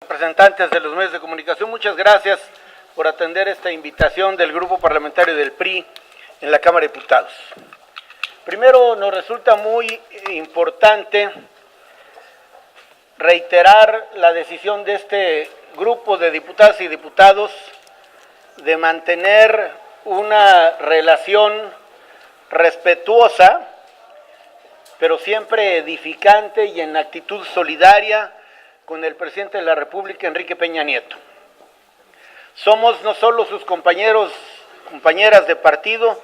Representantes de los medios de comunicación, muchas gracias por atender esta invitación del Grupo Parlamentario del PRI en la Cámara de Diputados. Primero, nos resulta muy importante reiterar la decisión de este grupo de diputadas y diputados de mantener una relación respetuosa, pero siempre edificante y en actitud solidaria con el presidente de la República, Enrique Peña Nieto. Somos no solo sus compañeras de partido,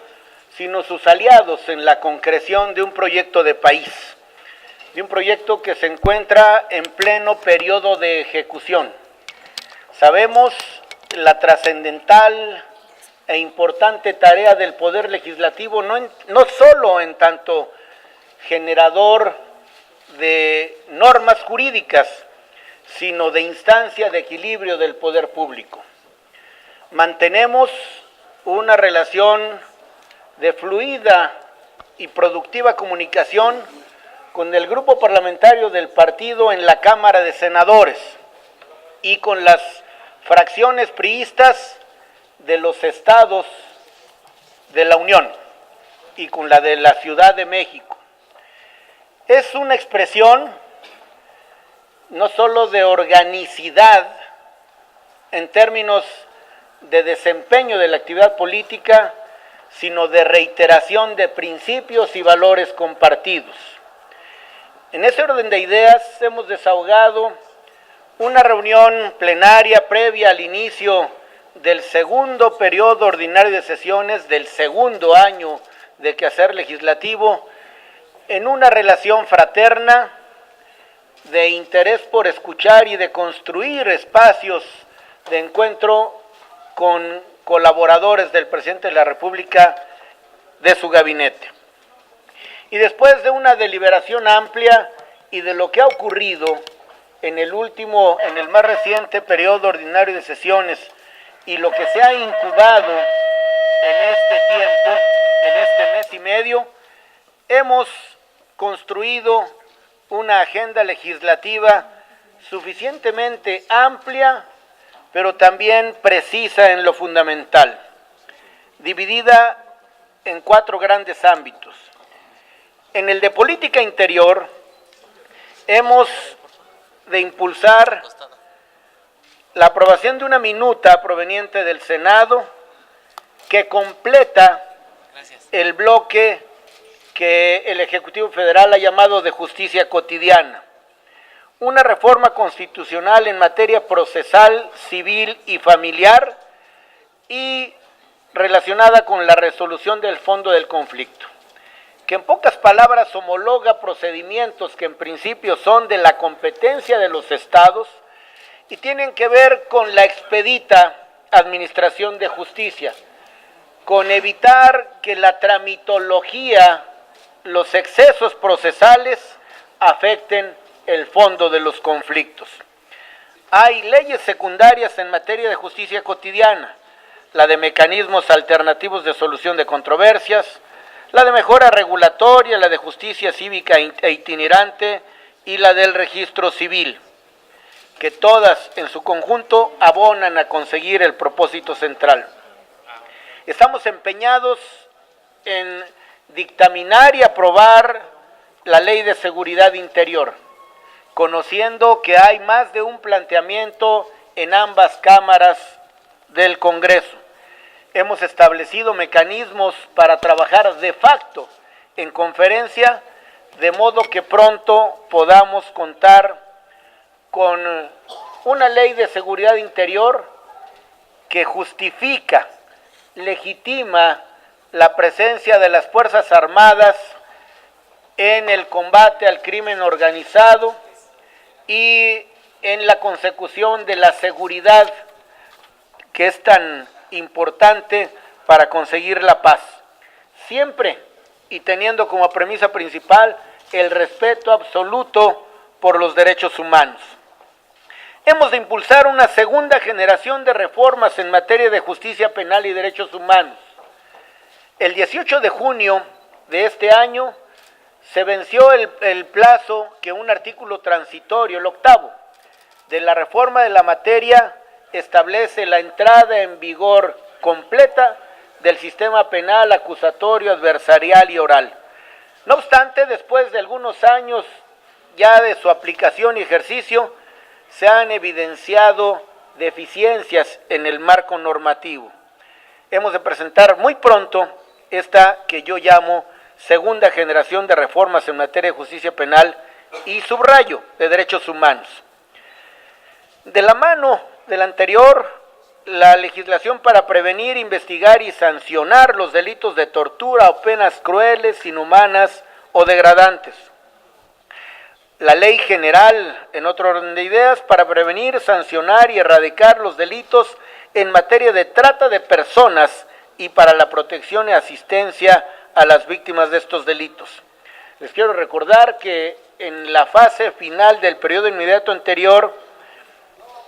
sino sus aliados en la concreción de un proyecto de país, de un proyecto que se encuentra en pleno periodo de ejecución. Sabemos la trascendental e importante tarea del Poder Legislativo, no solo en tanto generador de normas jurídicas, sino de instancia de equilibrio del poder público. Mantenemos una relación de fluida y productiva comunicación con el grupo parlamentario del partido en la Cámara de Senadores y con las fracciones priistas de los estados de la Unión y con la de la Ciudad de México. Es una expresión no solo de organicidad en términos de desempeño de la actividad política, sino de reiteración de principios y valores compartidos. En ese orden de ideas hemos desahogado una reunión plenaria previa al inicio del segundo periodo ordinario de sesiones del segundo año de quehacer legislativo en una relación fraterna, de interés por escuchar y de construir espacios de encuentro con colaboradores del presidente de la República, de su gabinete. Y después de una deliberación amplia y de lo que ha ocurrido en el más reciente periodo ordinario de sesiones y lo que se ha incubado en este tiempo, en este mes y medio, hemos construido una agenda legislativa suficientemente amplia, pero también precisa en lo fundamental, dividida en 4 grandes ámbitos. En el de política interior, hemos de impulsar la aprobación de una minuta proveniente del Senado que completa el bloque que el Ejecutivo Federal ha llamado de justicia cotidiana, una reforma constitucional en materia procesal, civil y familiar y relacionada con la resolución del fondo del conflicto, que en pocas palabras homologa procedimientos que en principio son de la competencia de los estados y tienen que ver con la expedita administración de justicia, con evitar que la tramitología, los excesos procesales afecten el fondo de los conflictos. Hay leyes secundarias en materia de justicia cotidiana, la de mecanismos alternativos de solución de controversias, la de mejora regulatoria, la de justicia cívica e itinerante y la del registro civil, que todas en su conjunto abonan a conseguir el propósito central. Estamos empeñados en dictaminar y aprobar la Ley de Seguridad Interior, conociendo que hay más de un planteamiento en ambas cámaras del Congreso. Hemos establecido mecanismos para trabajar de facto en conferencia, de modo que pronto podamos contar con una ley de seguridad interior que justifica, legitima la presencia de las Fuerzas Armadas en el combate al crimen organizado y en la consecución de la seguridad que es tan importante para conseguir la paz, siempre y teniendo como premisa principal el respeto absoluto por los derechos humanos. Hemos de impulsar una segunda generación de reformas en materia de justicia penal y derechos humanos. El 18 de junio de este año se venció el plazo que un artículo transitorio, el 8º, de la reforma de la materia establece la entrada en vigor completa del sistema penal, acusatorio, adversarial y oral. No obstante, después de algunos años ya de su aplicación y ejercicio, se han evidenciado deficiencias en el marco normativo. Hemos de presentar muy pronto esta que yo llamo segunda generación de reformas en materia de justicia penal y subrayo de derechos humanos. De la mano del anterior, la legislación para prevenir, investigar y sancionar los delitos de tortura o penas crueles, inhumanas o degradantes. La ley general, en otro orden de ideas, para prevenir, sancionar y erradicar los delitos en materia de trata de personas y para la protección y asistencia a las víctimas de estos delitos. Les quiero recordar que en la fase final del periodo inmediato anterior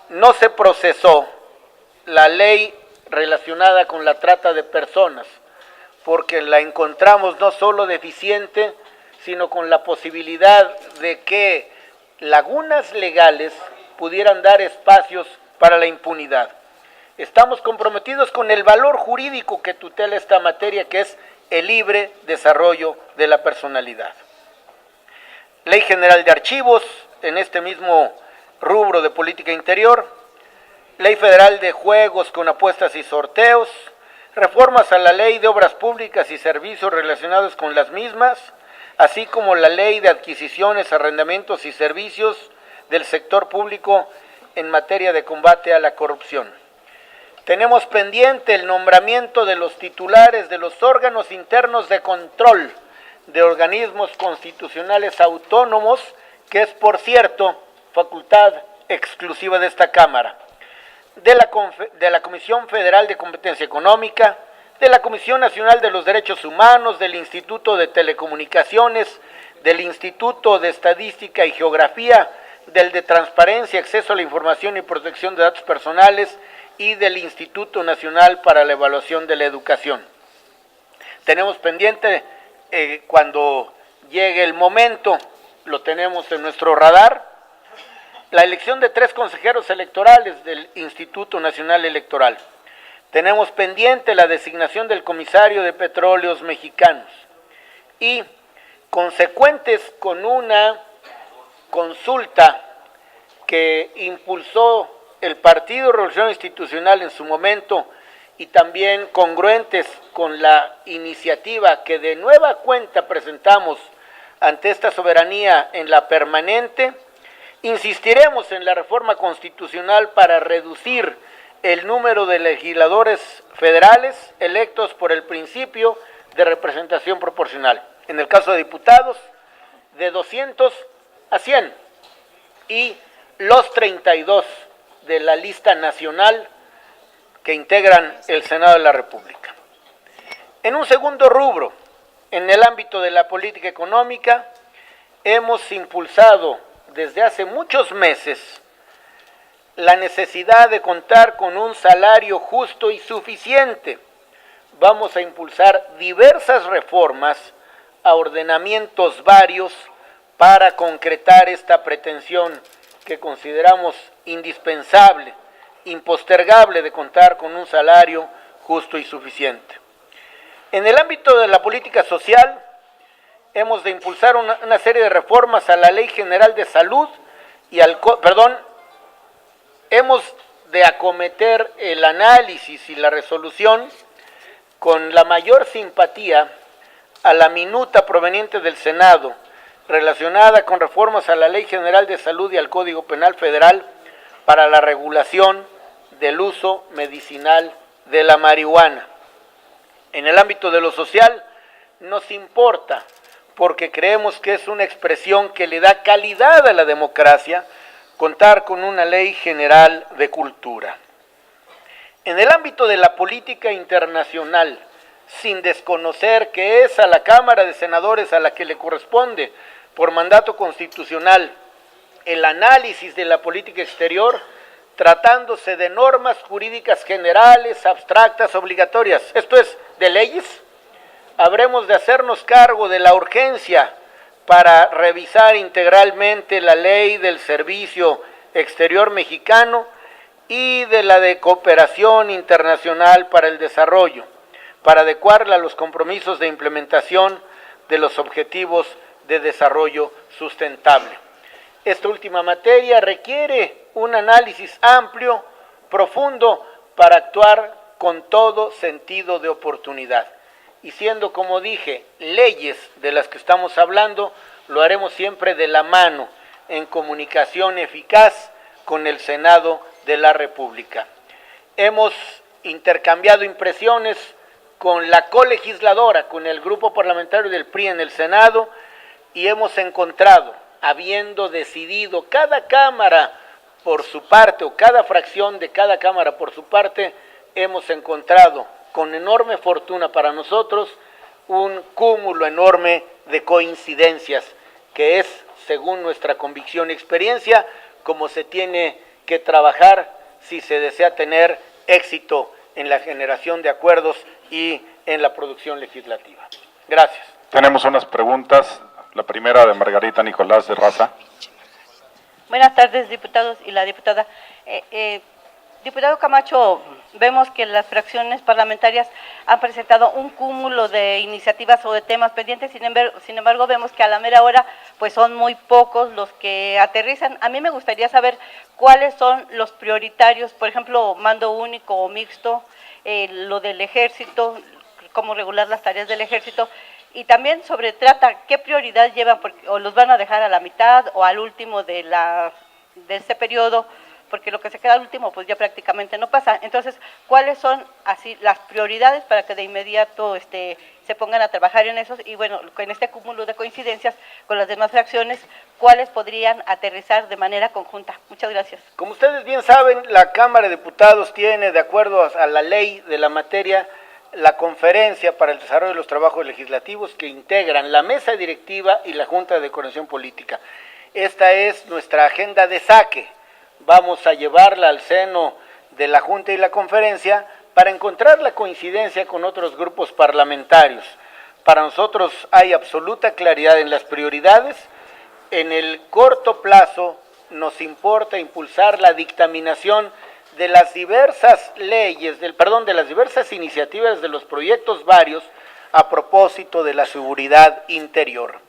no se procesó la ley relacionada con la trata de personas, porque la encontramos no solo deficiente, sino con la posibilidad de que lagunas legales pudieran dar espacios para la impunidad. Estamos comprometidos con el valor jurídico que tutela esta materia, que es el libre desarrollo de la personalidad. Ley General de Archivos, en este mismo rubro de política interior, Ley Federal de Juegos con apuestas y sorteos, reformas a la Ley de Obras Públicas y servicios relacionados con las mismas, así como la Ley de Adquisiciones, Arrendamientos y Servicios del sector público en materia de combate a la corrupción. Tenemos pendiente el nombramiento de los titulares de los órganos internos de control de organismos constitucionales autónomos, que es, por cierto, facultad exclusiva de esta Cámara, de la Comisión Federal de Competencia Económica, de la Comisión Nacional de los Derechos Humanos, del Instituto de Telecomunicaciones, del Instituto de Estadística y Geografía, del de Transparencia, Acceso a la Información y Protección de Datos Personales y del Instituto Nacional para la Evaluación de la Educación. Tenemos pendiente, cuando llegue el momento, lo tenemos en nuestro radar, la elección de 3 consejeros electorales del Instituto Nacional Electoral. Tenemos pendiente la designación del comisario de Petróleos Mexicanos y, consecuentes con una consulta que impulsó el Partido Revolucionario Institucional en su momento y también congruentes con la iniciativa que de nueva cuenta presentamos ante esta soberanía en la permanente, insistiremos en la reforma constitucional para reducir el número de legisladores federales electos por el principio de representación proporcional. En el caso de diputados, de 200 a 100, y los 32 de la lista nacional que integran el Senado de la República. En un segundo rubro, en el ámbito de la política económica, hemos impulsado desde hace muchos meses la necesidad de contar con un salario justo y suficiente. Vamos a impulsar diversas reformas a ordenamientos varios para concretar esta pretensión que consideramos indispensable, impostergable, de contar con un salario justo y suficiente. En el ámbito de la política social, hemos de impulsar una serie de reformas a la Ley General de Salud y hemos de acometer el análisis y la resolución con la mayor simpatía a la minuta proveniente del Senado, relacionada con reformas a la Ley General de Salud y al Código Penal Federal para la regulación del uso medicinal de la marihuana. En el ámbito de lo social, nos importa, porque creemos que es una expresión que le da calidad a la democracia, contar con una ley general de cultura. En el ámbito de la política internacional, sin desconocer que es a la Cámara de Senadores a la que le corresponde por mandato constitucional el análisis de la política exterior, tratándose de normas jurídicas generales, abstractas, obligatorias, esto es, de leyes, habremos de hacernos cargo de la urgencia para revisar integralmente la ley del Servicio exterior mexicano y de la de cooperación internacional para el desarrollo, para adecuarla a los compromisos de implementación de los objetivos de desarrollo sustentable. Esta última materia requiere un análisis amplio, profundo, para actuar con todo sentido de oportunidad. Y siendo, como dije, leyes de las que estamos hablando, lo haremos siempre de la mano, en comunicación eficaz con el Senado de la República. Hemos intercambiado impresiones con la colegisladora, con el grupo parlamentario del PRI en el Senado, y hemos encontrado, habiendo decidido cada cámara por su parte, o cada fracción de cada cámara por su parte, hemos encontrado, con enorme fortuna para nosotros, un cúmulo enorme de coincidencias, que es, según nuestra convicción y experiencia, como se tiene que trabajar si se desea tener éxito en la generación de acuerdos y en la producción legislativa. Gracias. Tenemos unas preguntas. La primera de Margarita Nicolás de Raza. Buenas tardes, diputados y la diputada. Diputado Camacho, vemos que las fracciones parlamentarias han presentado un cúmulo de iniciativas o de temas pendientes, sin embargo vemos que a la mera hora pues son muy pocos los que aterrizan. A mí me gustaría saber cuáles son los prioritarios, por ejemplo, mando único o mixto, lo del ejército, cómo regular las tareas del ejército, y también sobre trata, qué prioridad llevan, o los van a dejar a la mitad o al último de este periodo, porque lo que se queda al último pues ya prácticamente no pasa. Entonces, ¿cuáles son así las prioridades para que de inmediato se pongan a trabajar en esos? Y bueno, con este cúmulo de coincidencias con las demás fracciones, ¿cuáles podrían aterrizar de manera conjunta? Muchas gracias. Como ustedes bien saben, la Cámara de Diputados tiene, de acuerdo a la ley de la materia, la Conferencia para el Desarrollo de los Trabajos Legislativos, que integran la mesa directiva y la Junta de Coordinación Política. Esta es nuestra agenda de saque. Vamos a llevarla al seno de la Junta y la Conferencia para encontrar la coincidencia con otros grupos parlamentarios. Para nosotros hay absoluta claridad en las prioridades. En el corto plazo nos importa impulsar la dictaminación de las diversas leyes, de las diversas iniciativas de los proyectos varios a propósito de la seguridad interior.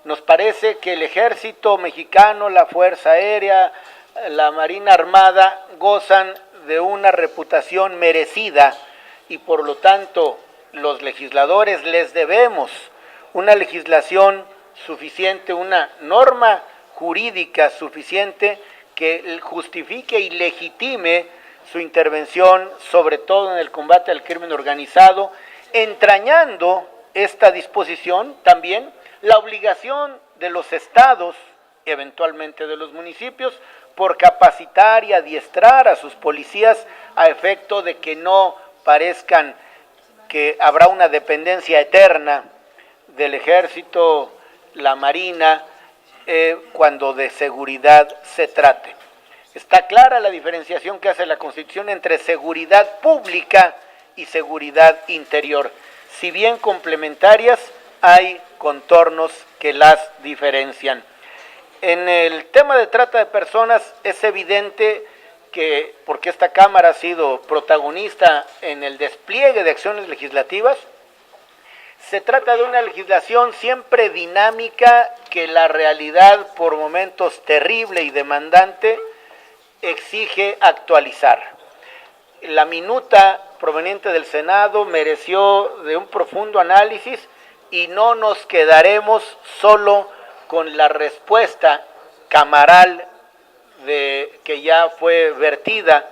Nos parece que el Ejército Mexicano, la Fuerza Aérea, la Marina Armada gozan de una reputación merecida y por lo tanto los legisladores les debemos una legislación suficiente, una norma jurídica suficiente que justifique y legitime su intervención, sobre todo en el combate al crimen organizado, entrañando esta disposición también la obligación de los estados, eventualmente de los municipios, por capacitar y adiestrar a sus policías a efecto de que no parezcan que habrá una dependencia eterna del Ejército, la Marina, cuando de seguridad se trate. Está clara la diferenciación que hace la Constitución entre seguridad pública y seguridad interior. Si bien complementarias, hay contornos que las diferencian. En el tema de trata de personas es evidente que, porque esta Cámara ha sido protagonista en el despliegue de acciones legislativas, se trata de una legislación siempre dinámica que la realidad, por momentos terrible y demandante, exige actualizar. La minuta proveniente del Senado mereció de un profundo análisis y no nos quedaremos solo con la respuesta camaral que ya fue vertida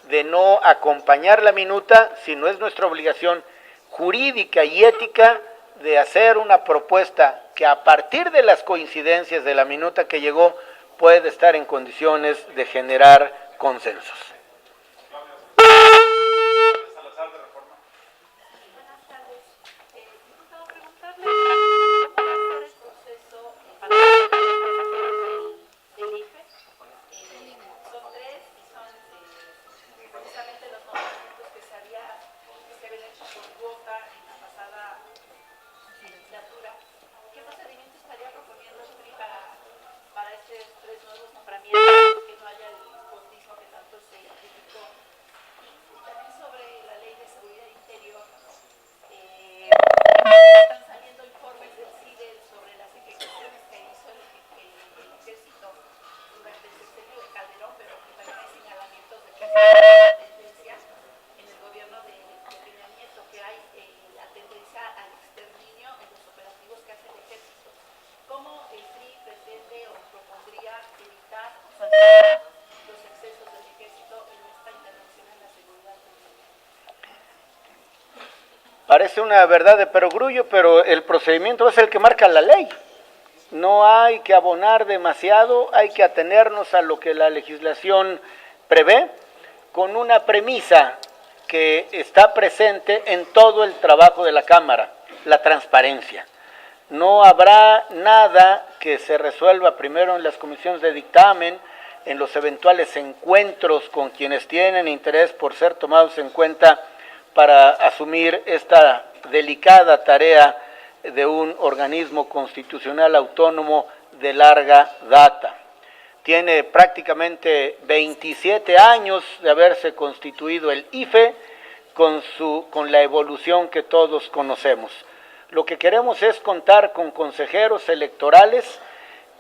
de no acompañar la minuta, sino es nuestra obligación jurídica y ética de hacer una propuesta que a partir de las coincidencias de la minuta que llegó puede estar en condiciones de generar consensos. ¿Qué procedimiento estaría proponiendo el PRI para estos tres nuevos nombramientos que no haya Parece una verdad de perogrullo, pero el procedimiento es el que marca la ley. No hay que abonar demasiado, hay que atenernos a lo que la legislación prevé, con una premisa que está presente en todo el trabajo de la Cámara, la transparencia. No habrá nada que se resuelva primero en las comisiones de dictamen, en los eventuales encuentros con quienes tienen interés por ser tomados en cuenta para asumir esta delicada tarea de un organismo constitucional autónomo de larga data. Tiene prácticamente 27 años de haberse constituido el IFE con la evolución que todos conocemos. Lo que queremos es contar con consejeros electorales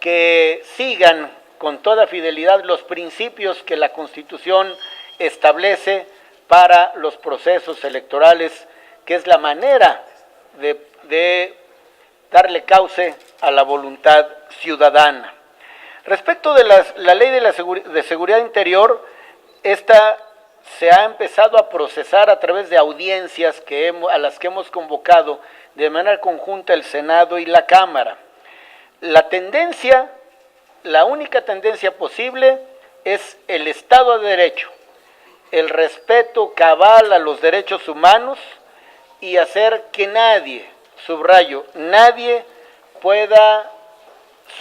que sigan con toda fidelidad los principios que la Constitución establece para los procesos electorales, que es la manera de darle cauce a la voluntad ciudadana. Respecto de la ley de seguridad interior, esta se ha empezado a procesar a través de audiencias a las que hemos convocado de manera conjunta el Senado y la Cámara. La única tendencia posible es el Estado de Derecho, el respeto cabal a los derechos humanos y hacer que nadie, subrayo, nadie pueda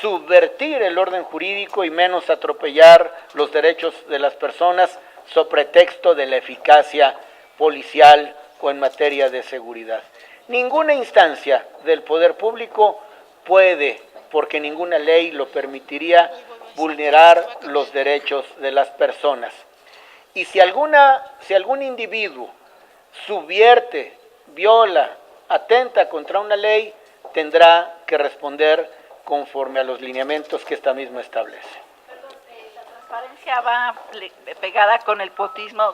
subvertir el orden jurídico y menos atropellar los derechos de las personas sobre pretexto de la eficacia policial o en materia de seguridad. Ninguna instancia del poder público puede, porque ninguna ley lo permitiría, vulnerar los derechos de las personas. Y si algún individuo subvierte, viola, atenta contra una ley, tendrá que responder conforme a los lineamientos que esta misma establece. La transparencia va pegada con el potismo.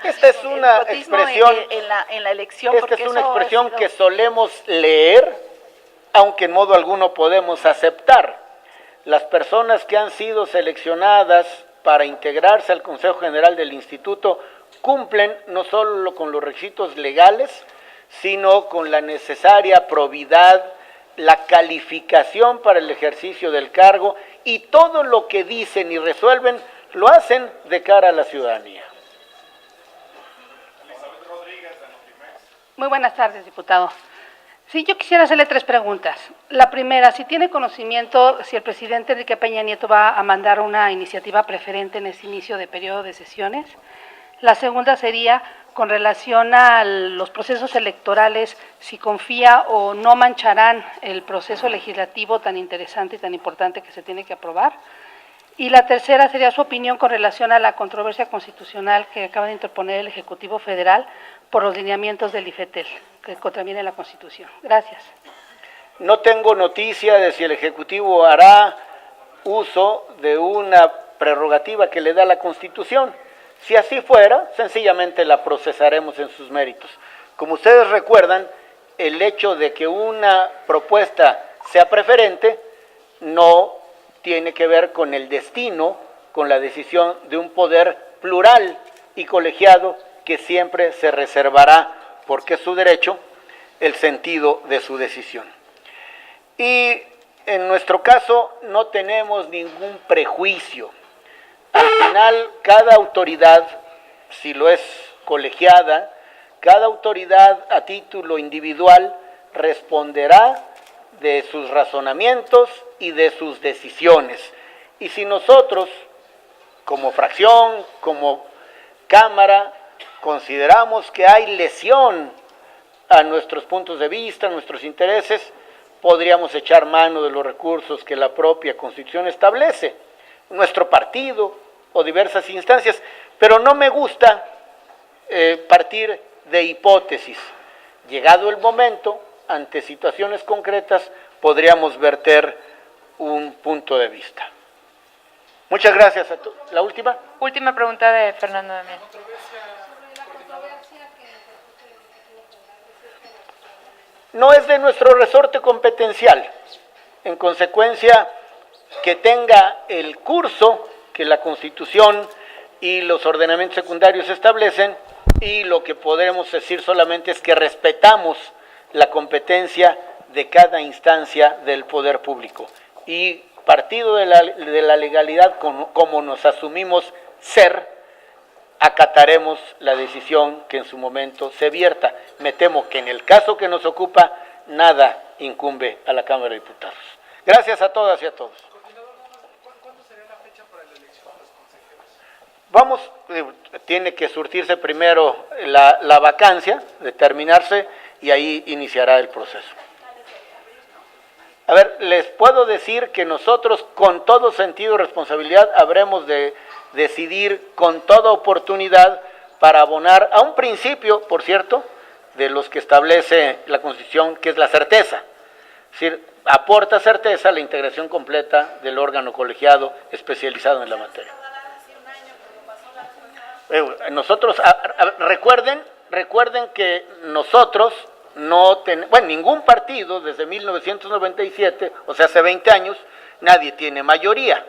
Esta es una expresión, en la elección. Esta es una expresión que solemos leer, aunque en modo alguno podemos aceptar. Las personas que han sido seleccionadas para integrarse al Consejo General del Instituto cumplen no solo con los requisitos legales, sino con la necesaria probidad, la calificación para el ejercicio del cargo, y todo lo que dicen y resuelven lo hacen de cara a la ciudadanía. Muy buenas tardes, diputado. Sí, yo quisiera hacerle 3 preguntas. La primera, si tiene conocimiento si el presidente Enrique Peña Nieto va a mandar una iniciativa preferente en este inicio de periodo de sesiones. La segunda sería con relación a los procesos electorales, si confía o no mancharán el proceso legislativo tan interesante y tan importante que se tiene que aprobar. Y la tercera sería su opinión con relación a la controversia constitucional que acaba de interponer el Ejecutivo Federal por los lineamientos del IFETEL, que contraviene la Constitución. Gracias. No tengo noticia de si el Ejecutivo hará uso de una prerrogativa que le da la Constitución. Si así fuera, sencillamente la procesaremos en sus méritos. Como ustedes recuerdan, el hecho de que una propuesta sea preferente no tiene que ver con el destino, con la decisión de un poder plural y colegiado que siempre se reservará, porque es su derecho, el sentido de su decisión. Y en nuestro caso no tenemos ningún prejuicio. Al final, cada autoridad, si lo es colegiada, cada autoridad a título individual responderá de sus razonamientos y de sus decisiones. Y si nosotros, como fracción, como Cámara, consideramos que hay lesión a nuestros puntos de vista, a nuestros intereses, podríamos echar mano de los recursos que la propia Constitución establece, nuestro partido o diversas instancias, pero no me gusta partir de hipótesis. Llegado el momento, ante situaciones concretas, podríamos verter un punto de vista. Muchas gracias a todos. ¿La última? Última pregunta de Fernando Damián. No es de nuestro resorte competencial. En consecuencia, que tenga el curso que la Constitución y los ordenamientos secundarios establecen, y lo que podremos decir solamente es que respetamos la competencia de cada instancia del poder público y partido de la legalidad como nos asumimos ser, acataremos la decisión que en su momento se vierta. Me temo que en el caso que nos ocupa, nada incumbe a la Cámara de Diputados. Gracias a todas y a todos. ¿Cuándo sería la fecha para la elección de los consejeros? Vamos, tiene que surtirse primero la vacancia, determinarse, y ahí iniciará el proceso. A ver, les puedo decir que nosotros con todo sentido y responsabilidad habremos de decidir con toda oportunidad para abonar a un principio, por cierto, de los que establece la Constitución, que es la certeza. Es decir, aporta certeza a la integración completa del órgano colegiado especializado en la materia. Nosotros, recuerden que nosotros no tenemos, bueno, ningún partido desde 1997, o sea, hace 20 años, nadie tiene mayoría.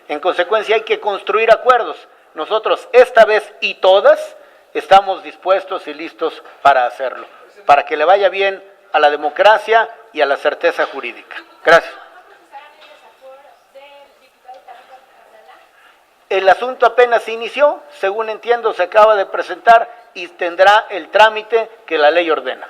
En consecuencia hay que construir acuerdos. Nosotros esta vez y todas estamos dispuestos y listos para hacerlo, para que le vaya bien a la democracia y a la certeza jurídica. Gracias. El asunto apenas se inició, según entiendo, se acaba de presentar y tendrá el trámite que la ley ordena.